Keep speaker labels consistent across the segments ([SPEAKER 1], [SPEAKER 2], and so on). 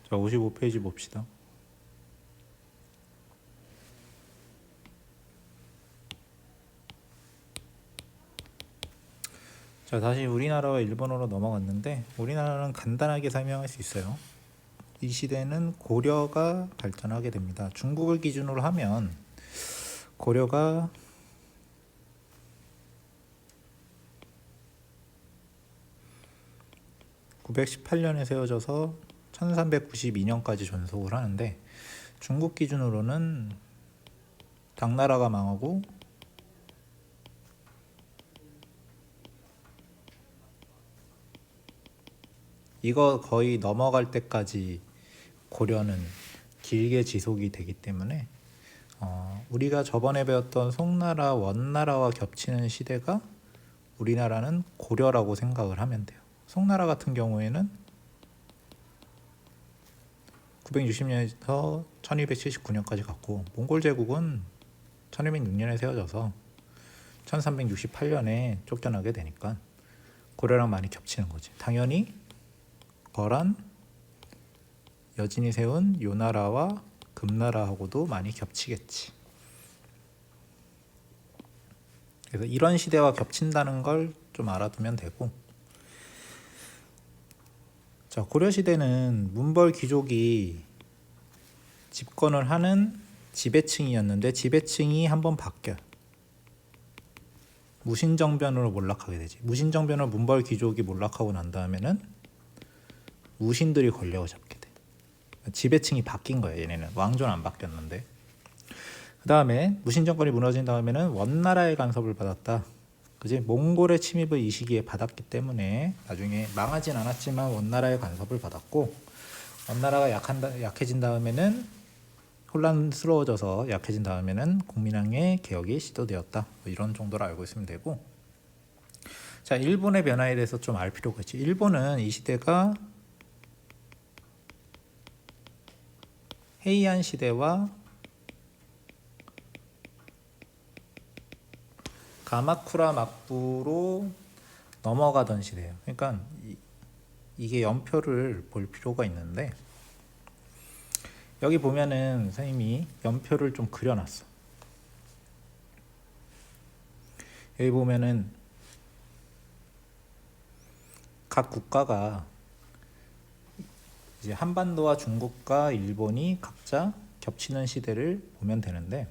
[SPEAKER 1] 자, 55페이지 봅시다. 자, 다시 우리나라와 일본어로 넘어갔는데 우리나라는 간단하게 설명할 수 있어요. 이 시대는 고려가 발전하게 됩니다. 중국을 기준으로 하면 고려가 (918년에) 세워져서 1392년까지 존속을 하는데, 중국 기준으로는 당나라가 망하고 이거 거의 넘어갈 때까지 고려는 길게 지속이 되기 때문에 우리가 저번에 배웠던 송나라, 원나라와 겹치는 시대가 우리나라는 고려라고 생각을 하면 돼요. 송나라 같은 경우에는 960년에서 1279년까지 갔고, 몽골 제국은 1206년에 세워져서 1368년에 쫓겨나게 되니까 고려랑 많이 겹치는 거지. 당연히 거란, 여진이 세운 요나라와 금나라하고도 많이 겹치겠지. 그래서 이런 시대와 겹친다는 걸 좀 알아두면 되고, 자, 고려 시대는 문벌 귀족이 집권을 하는 지배층이었는데 지배층이 한번 바뀌어요. 무신정변으로 몰락하게 되지. 무신정변으로 문벌 귀족이 몰락하고 난 다음에는 무신들이 권력을 잡게 돼. 지배층이 바뀐 거예요. 얘네는 왕조는 안 바뀌었는데. 그 다음에 무신정권이 무너진 다음에는 원나라의 간섭을 받았다. 그지? 몽골의 침입을 이 시기에 받았기 때문에 나중에 망하진 않았지만 원나라의 간섭을 받았고, 원나라가 약해진 다음에는 혼란스러워져서 약해진 다음에는 국민왕의 개혁이 시도되었다. 뭐 이런 정도로 알고 있으면 되고, 자, 일본의 변화에 대해서 좀 알 필요가 있지. 일본은 이 시대가 헤이안 시대와 가마쿠라 막부로 넘어가던 시대예요. 그러니까 이게 연표를 볼 필요가 있는데, 여기 보면은 선생님이 연표를 좀 그려놨어. 여기 보면은 각 국가가 이제 한반도와 중국과 일본이 각자 겹치는 시대를 보면 되는데,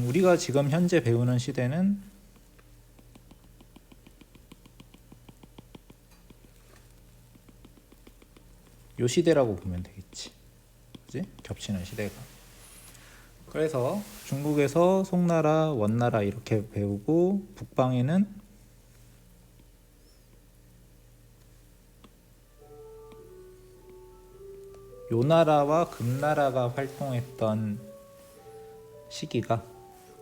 [SPEAKER 1] 우리가 지금 현재 배우는 시대는 요 시대라고 보면 되겠지. 그치? 겹치는 시대가. 그래서 중국에서 송나라, 원나라 이렇게 배우고, 북방에는 요나라와 금나라가 활동했던 시기가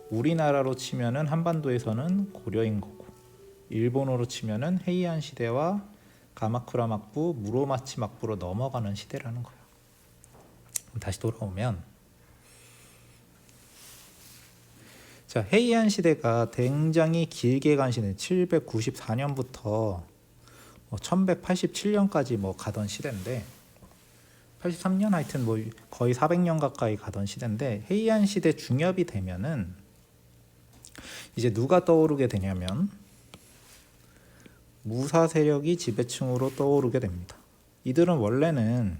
[SPEAKER 1] 우리나라로 치면은 한반도에서는 고려인 거고, 일본으로 치면은 헤이안 시대와 가마쿠라 막부, 무로마치 막부로 넘어가는 시대라는 거예요. 다시 돌아오면, 자, 헤이안 시대가 굉장히 길게 간 시대, 794년부터 1187년까지 가던 시대인데, 83년 하여튼 거의 400년 가까이 가던 시대인데, 헤이안 시대 중엽이 되면은 이제 누가 떠오르게 되냐면 무사 세력이 지배층으로 떠오르게 됩니다. 이들은 원래는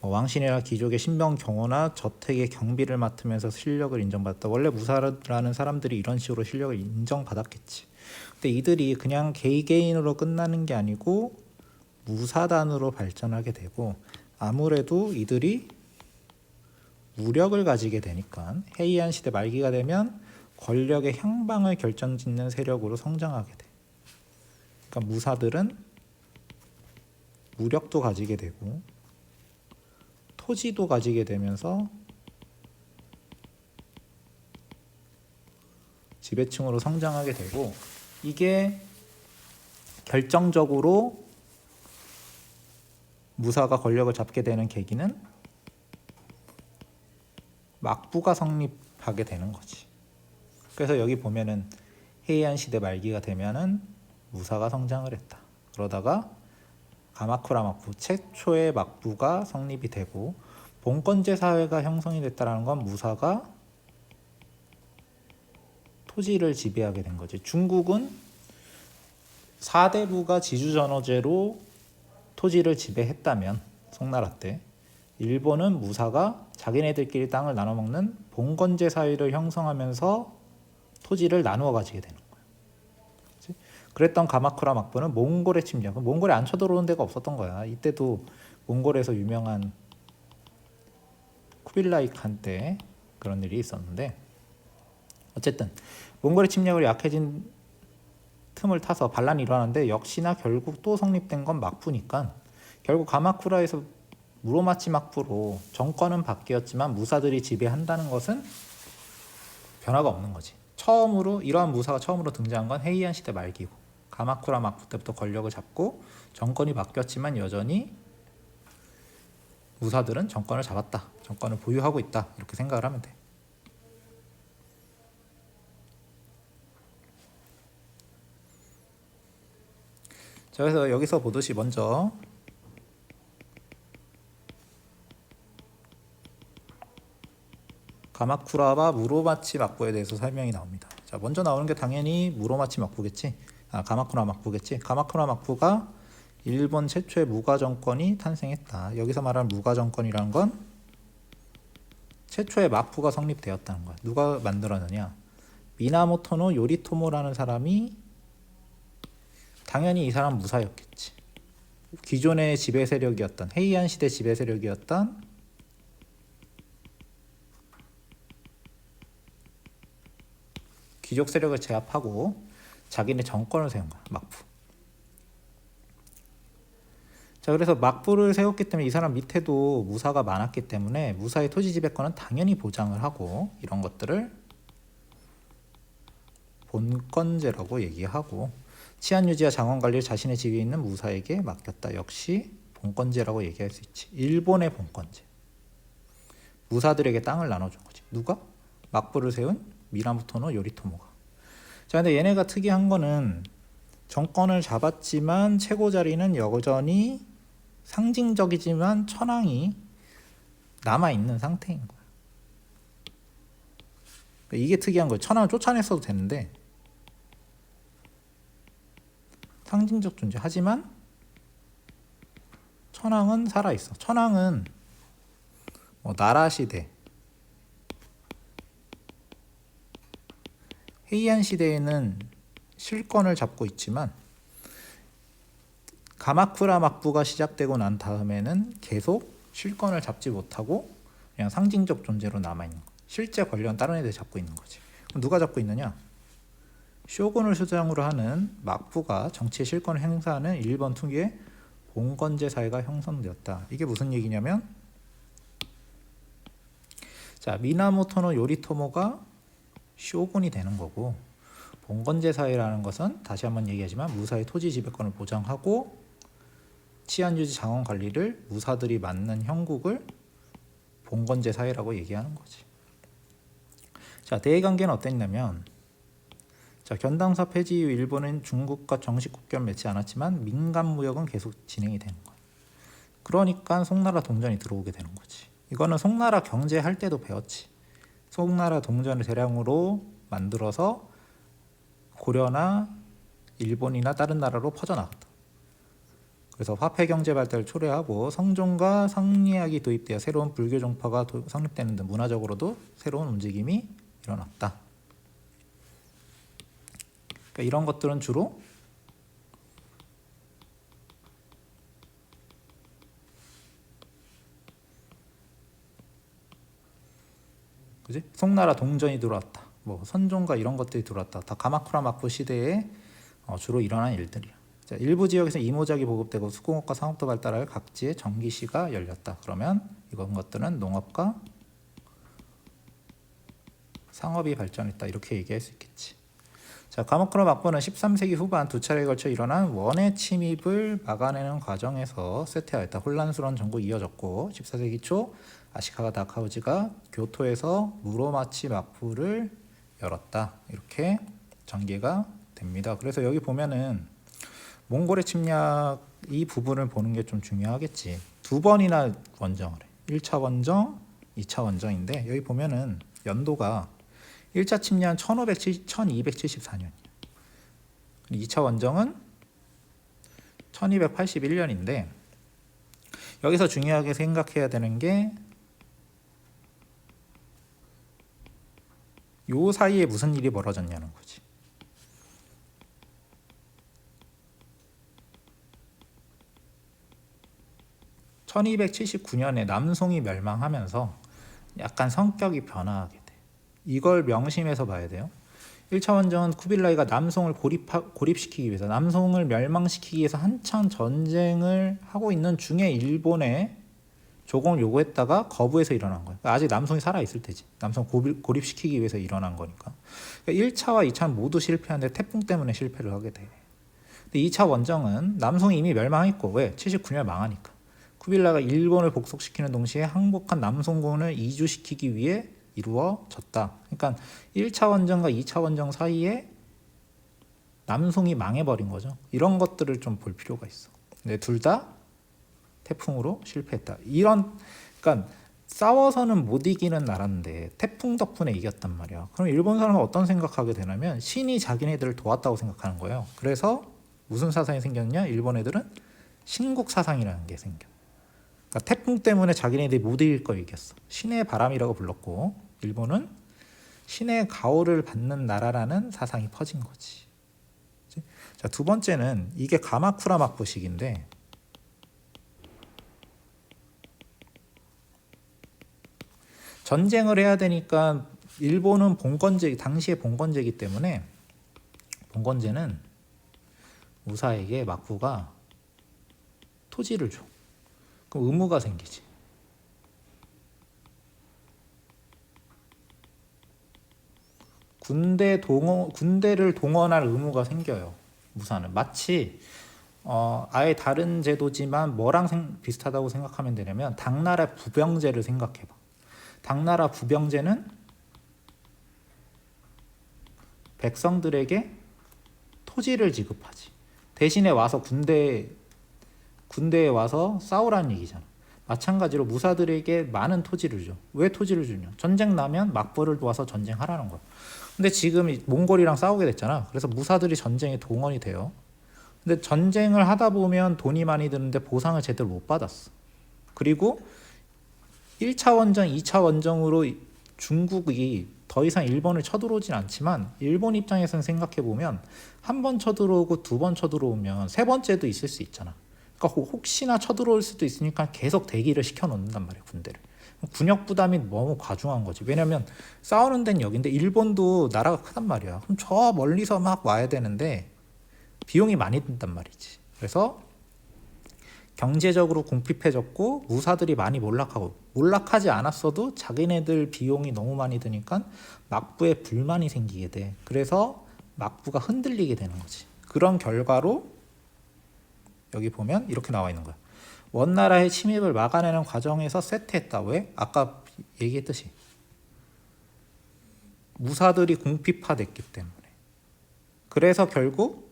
[SPEAKER 1] 왕신이나 귀족의 신병 경호나 저택의 경비를 맡으면서 실력을 인정받았다. 원래 무사라는 사람들이 이런 식으로 실력을 인정받았겠지. 근데 이들이 그냥 개개인으로 끝나는 게 아니고 무사단으로 발전하게 되고, 아무래도 이들이 무력을 가지게 되니까 헤이안 시대 말기가 되면 권력의 향방을 결정짓는 세력으로 성장하게 돼. 그러니까 무사들은 무력도 가지게 되고 토지도 가지게 되면서 지배층으로 성장하게 되고, 이게 결정적으로 무사가 권력을 잡게 되는 계기는 막부가 성립하게 되는 거지. 그래서 여기 보면은 헤이안 시대 말기가 되면은 무사가 성장을 했다. 그러다가 가마쿠라 막부 최초의 막부가 성립이 되고 봉건제 사회가 형성이 됐다는 건 무사가 토지를 지배하게 된 거지. 중국은 사대부가 지주전어제로 토지를 지배했다면 송나라 때 일본은 무사가 자기네들끼리 땅을 나눠먹는 봉건제 사회를 형성하면서 토지를 나누어 가지게 되는 거야. 그치? 그랬던 가마쿠라 막부는 몽골의 침략, 몽골에 안 쳐들어오는 데가 없었던 거야. 이때도 몽골에서 유명한 쿠빌라이 칸 때 그런 일이 있었는데, 어쨌든 몽골의 침략으로 약해진 틈을 타서 반란이 일어났는데 역시나 결국 또 성립된 건 막부니까 결국 가마쿠라에서 무로마치 막부로 정권은 바뀌었지만 무사들이 지배한다는 것은 변화가 없는 거지. 처음으로 이러한 무사가 처음으로 등장한 건 헤이안 시대 말기고 가마쿠라 막부 때부터 권력을 잡고 정권이 바뀌었지만 여전히 무사들은 정권을 잡았다, 정권을 보유하고 있다, 이렇게 생각을 하면 돼. 자, 그래서 여기서 보듯이 먼저 가마쿠라와 무로마치 막부에 대해서 설명이 나옵니다. 자, 먼저 나오는 게 당연히 무로마치 막부겠지. 가마쿠라 막부겠지. 가마쿠라 막부가 일본 최초의 무가 정권이 탄생했다. 여기서 말하는 무가 정권이라는 건 최초의 막부가 성립되었다는 거야. 누가 만들었느냐? 미나모토노 요리토모라는 사람이, 당연히 이 사람 무사였겠지. 기존의 지배 세력이었던, 헤이안 시대 지배 세력이었던 귀족 세력을 제압하고 자기네 정권을 세운 거야, 막부. 자, 그래서 막부를 세웠기 때문에 이 사람 밑에도 무사가 많았기 때문에 무사의 토지 지배권은 당연히 보장을 하고, 이런 것들을 본건제라고 얘기하고, 치안 유지와 장원 관리를 자신의 지위에 있는 무사에게 맡겼다. 역시 본건제라고 얘기할 수 있지. 일본의 본건제. 무사들에게 땅을 나눠준 거지. 누가? 막부를 세운 미나모토노 요리토모가. 자, 근데 얘네가 특이한 거는 정권을 잡았지만 최고 자리는 여전히 상징적이지만 천황이 남아있는 상태인 거야. 그러니까 이게 특이한 거예요. 천황을 쫓아냈어도 되는데 상징적 존재. 하지만 천황은 살아있어. 천황은 나라 시대, 헤이안 시대에는 실권을 잡고 있지만 가마쿠라 막부가 시작되고 난 다음에는 계속 실권을 잡지 못하고 그냥 상징적 존재로 남아있는 거야. 실제 권력은 다른 애들이 잡고 있는 거지. 그럼 누가 잡고 있느냐? 쇼군을 수장으로 하는 막부가 정치의 실권을 행사하는 일본 특유의 봉건제 사회가 형성되었다. 이게 무슨 얘기냐면, 자, 미나모토노 요리토모가 쇼군이 되는 거고, 봉건제 사회라는 것은 다시 한번 얘기하지만 무사의 토지 지배권을 보장하고 치안 유지 장원 관리를 무사들이 맡는 형국을 봉건제 사회라고 얘기하는 거지. 자, 대외관계는 어땠냐면, 자, 견당사 폐지 이후 일본은 중국과 정식 국경을 맺지 않았지만 민간 무역은 계속 진행이 되는 거야. 그러니까 송나라 동전이 들어오게 되는 거지. 이거는 송나라 경제할 때도 배웠지. 송나라 동전을 대량으로 만들어서 고려나 일본이나 다른 나라로 퍼져나갔다. 그래서 화폐 경제 발달을 초래하고 성종과 성리학이 도입되어 새로운 불교 종파가 성립되는 등 문화적으로도 새로운 움직임이 일어났다. 그러니까 이런 것들은 주로 그지? 송나라 동전이 들어왔다, 선종과 이런 것들이 들어왔다. 다 가마쿠라 막부 시대에 주로 일어난 일들이야. 자, 일부 지역에서 이모작이 보급되고 수공업과 상업도 발달할 각지의 정기시가 열렸다. 그러면 이런 것들은 농업과 상업이 발전했다, 이렇게 얘기할 수 있겠지. 자, 가마쿠라 막부는 13세기 후반 두 차례에 걸쳐 일어난 원의 침입을 막아내는 과정에서 쇠퇴하였다. 혼란스러운 전국이 이어졌고 14세기 초 아시카가 다카우지가 교토에서 무로마치 막부를 열었다. 이렇게 전개가 됩니다. 그래서 여기 보면은 몽골의 침략 이 부분을 보는 게 좀 중요하겠지. 두 번이나 원정을 해. 1차 원정, 2차 원정인데 여기 보면은 연도가 1차 침략은 1274년이야. 2차 원정은 1281년인데 여기서 중요하게 생각해야 되는 게 요 사이에 무슨 일이 벌어졌냐는 거지. (1279년에) 남송이 멸망하면서 약간 성격이 변화하게 돼. 이걸 명심해서 봐야 돼요. 1차 원정은 쿠빌라이가 남송을 고립시키기 위해서, 남송을 멸망시키기 위해서 한창 전쟁을 하고 있는 중에 일본에 조공을 요구했다가 거부해서 일어난 거예요. 아직 남송이 살아있을 테지. 남송 고립시키기 위해서 일어난 거니까. 1차와 2차는 모두 실패하는데 태풍 때문에 실패를 하게 돼. 근데 2차 원정은 남송이 이미 멸망했고, 왜? 79년 망하니까. 쿠빌라이가 일본을 복속시키는 동시에 항복한 남송군을 이주시키기 위해 이루어졌다. 그러니까 1차 원정과 2차 원정 사이에 남송이 망해버린 거죠. 이런 것들을 좀 볼 필요가 있어. 근데 둘 다 태풍으로 실패했다. 그러니까 싸워서는 못 이기는 나라인데 태풍 덕분에 이겼단 말이야. 그럼 일본 사람은 어떤 생각하게 되냐면 신이 자기네들을 도왔다고 생각하는 거예요. 그래서 무슨 사상이 생겼냐? 일본 애들은 신국 사상이라는 게 생겨. 그러니까 태풍 때문에 자기네들이 못 이길 걸 이겼어. 신의 바람이라고 불렀고, 일본은 신의 가호를 받는 나라라는 사상이 퍼진 거지. 자, 두 번째는 이게 가마쿠라 막부식인데, 전쟁을 해야 되니까 일본은 봉건제, 당시에 봉건제이기 때문에 봉건제는 무사에게 막부가 토지를 줘. 그럼 의무가 생기지. 군대를 동원할 의무가 생겨요. 무사는 마치 아예 다른 제도지만 뭐랑 비슷하다고 생각하면 되냐면 당나라 부병제를 생각해봐. 당나라 부병제는 백성들에게 토지를 지급하지. 대신에 와서 군대에 와서 싸우라는 얘기잖아. 마찬가지로 무사들에게 많은 토지를 줘. 왜 토지를 주냐? 전쟁 나면 막부를 도와서 전쟁하라는 거야. 근데 지금 몽골이랑 싸우게 됐잖아. 그래서 무사들이 전쟁에 동원이 돼요. 근데 전쟁을 하다 보면 돈이 많이 드는데 보상을 제대로 못 받았어. 그리고 1차 원정, 2차 원정으로 중국이 더 이상 일본을 쳐들어오진 않지만 일본 입장에서는 생각해보면 한 번 쳐들어오고 두 번 쳐들어오면 세 번째도 있을 수 있잖아. 그러니까 혹시나 쳐들어올 수도 있으니까 계속 대기를 시켜놓는단 말이야, 군대를. 군역 부담이 너무 과중한 거지. 왜냐면 싸우는 데는 여기인데 일본도 나라가 크단 말이야. 그럼 저 멀리서 막 와야 되는데 비용이 많이 든단 말이지. 그래서 경제적으로 궁핍해졌고 무사들이 많이 몰락하지 않았어도 자기네들 비용이 너무 많이 드니까 막부에 불만이 생기게 돼. 그래서 막부가 흔들리게 되는 거지. 그런 결과로 여기 보면 이렇게 나와 있는 거야. 원나라의 침입을 막아내는 과정에서 쇠퇴했다. 왜? 아까 얘기했듯이 무사들이 궁핍화됐기 때문에. 그래서 결국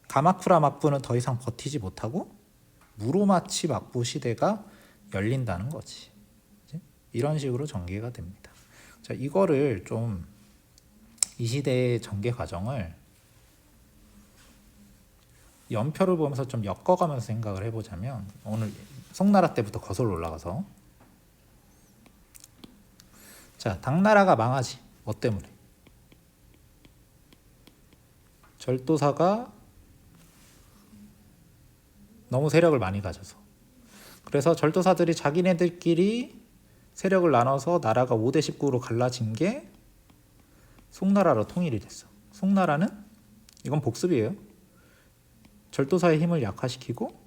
[SPEAKER 1] 가마쿠라 막부는 더 이상 버티지 못하고 무로마치 막부 시대가 열린다는 거지. 이런 식으로 전개가 됩니다. 자, 이거를 좀 이 시대의 전개 과정을 연표를 보면서 좀 엮어가면서 생각을 해보자면, 오늘 송나라 때부터 거슬러 올라가서, 자, 당나라가 망하지. 뭐 때문에? 절도사가 너무 세력을 많이 가져서. 그래서 절도사들이 자기네들끼리 세력을 나눠서 나라가 5대 19로 갈라진 게 송나라로 통일이 됐어. 송나라는 이건 복습이에요. 절도사의 힘을 약화시키고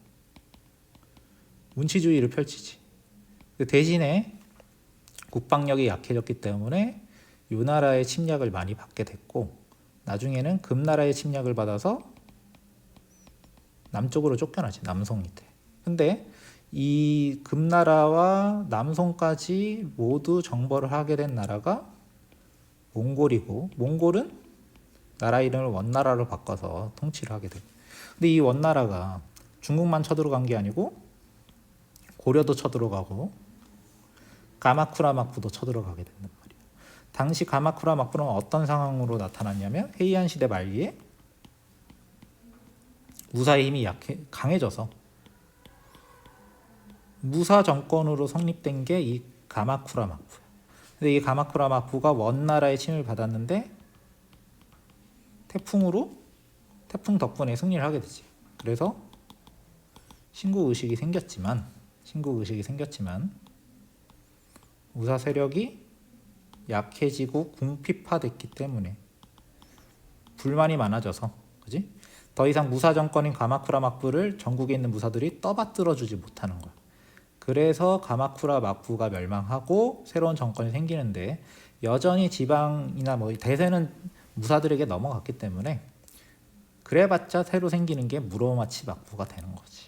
[SPEAKER 1] 문치주의를 펼치지. 대신에 국방력이 약해졌기 때문에 이 나라의 침략을 많이 받게 됐고, 나중에는 금나라의 침략을 받아서 남쪽으로 쫓겨나지. 남송이 때. 근데 이 금나라와 남송까지 모두 정벌을 하게 된 나라가 몽골이고, 몽골은 나라 이름을 원나라로 바꿔서 통치를 하게 됩니다. 근데 이 원나라가 중국만 쳐들어간 게 아니고 고려도 쳐들어가고 가마쿠라 막부도 쳐들어가게 된단 말이에요. 당시 가마쿠라 막부는 어떤 상황으로 나타났냐면 헤이안 시대 말기에 무사의 힘이 강해져서 무사 정권으로 성립된 게 이 가마쿠라 막부예요. 근데 이 가마쿠라 막부가 원나라의 침을 받았는데 태풍 덕분에 승리를 하게 되지. 그래서 신국 의식이 생겼지만 무사 세력이 약해지고 궁핍화됐기 때문에 불만이 많아져서, 그지? 더 이상 무사 정권인 가마쿠라 막부를 전국에 있는 무사들이 떠받들어주지 못하는 거야. 그래서 가마쿠라 막부가 멸망하고 새로운 정권이 생기는데 여전히 지방이나 뭐 대세는 무사들에게 넘어갔기 때문에 그래봤자 새로 생기는 게 무로마치 막부가 되는 거지.